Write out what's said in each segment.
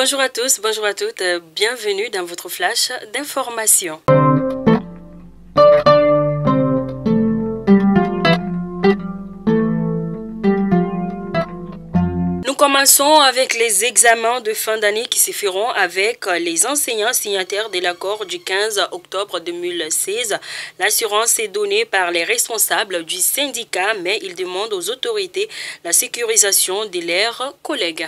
Bonjour à tous, bonjour à toutes, bienvenue dans votre flash d'information. Nous commençons avec les examens de fin d'année qui se feront avec les enseignants signataires de l'accord du 15 octobre 2016. L'assurance est donnée par les responsables du syndicat, mais ils demandent aux autorités la sécurisation de leurs collègues.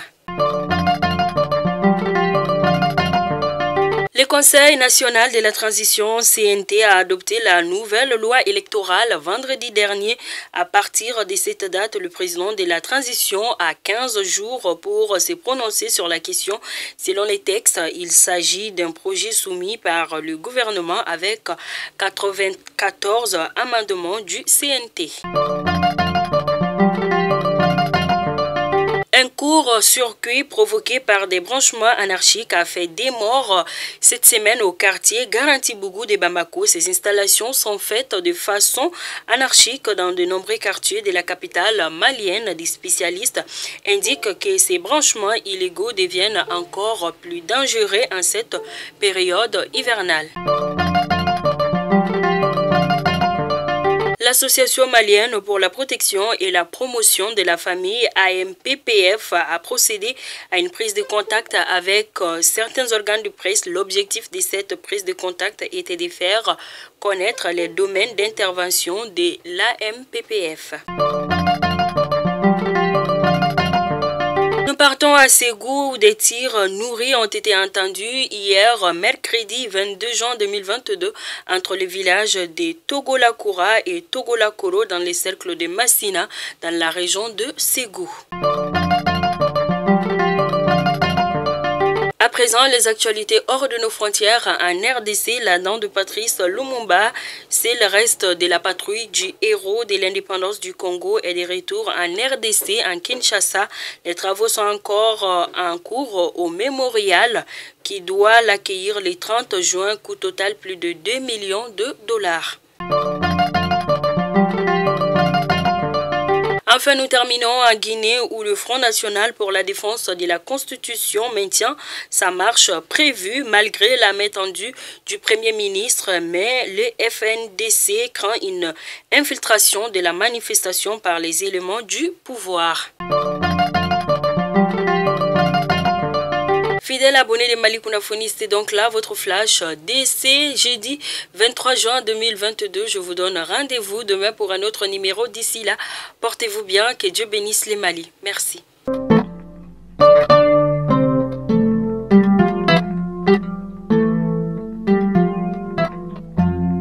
Le Conseil national de la transition CNT a adopté la nouvelle loi électorale vendredi dernier. À partir de cette date, le président de la transition a 15 jours pour se prononcer sur la question. Selon les textes, il s'agit d'un projet soumis par le gouvernement avec 94 amendements du CNT. Un court-circuit provoqué par des branchements anarchiques a fait des morts cette semaine au quartier Garantibougou de Bamako. Ces installations sont faites de façon anarchique dans de nombreux quartiers de la capitale malienne. Des spécialistes indiquent que ces branchements illégaux deviennent encore plus dangereux en cette période hivernale. L'Association malienne pour la protection et la promotion de la famille AMPPF a procédé à une prise de contact avec certains organes de presse. L'objectif de cette prise de contact était de faire connaître les domaines d'intervention de l'AMPPF. Nous partons à Ségou où des tirs nourris ont été entendus hier, mercredi 22 juin 2022, entre les villages de Togolakura et Togolakoro dans les cercles de Massina, dans la région de Ségou. À présent, les actualités hors de nos frontières en RDC, la dent de Patrice Lumumba, c'est le reste de la patrouille du héros de l'indépendance du Congo et des retours en RDC, en Kinshasa. Les travaux sont encore en cours au mémorial qui doit l'accueillir le 30 juin, coût total plus de 2 millions de dollars. Enfin, nous terminons en Guinée où le Front national pour la défense de la Constitution maintient sa marche prévue malgré la main tendue du Premier ministre. Mais le FNDC craint une infiltration de la manifestation par les éléments du pouvoir. Fidèle abonné de Malikounda Foni, c'est donc là votre flash DC jeudi 23 juin 2022. Je vous donne rendez-vous demain pour un autre numéro. D'ici là, portez-vous bien, que Dieu bénisse les Mali. Merci.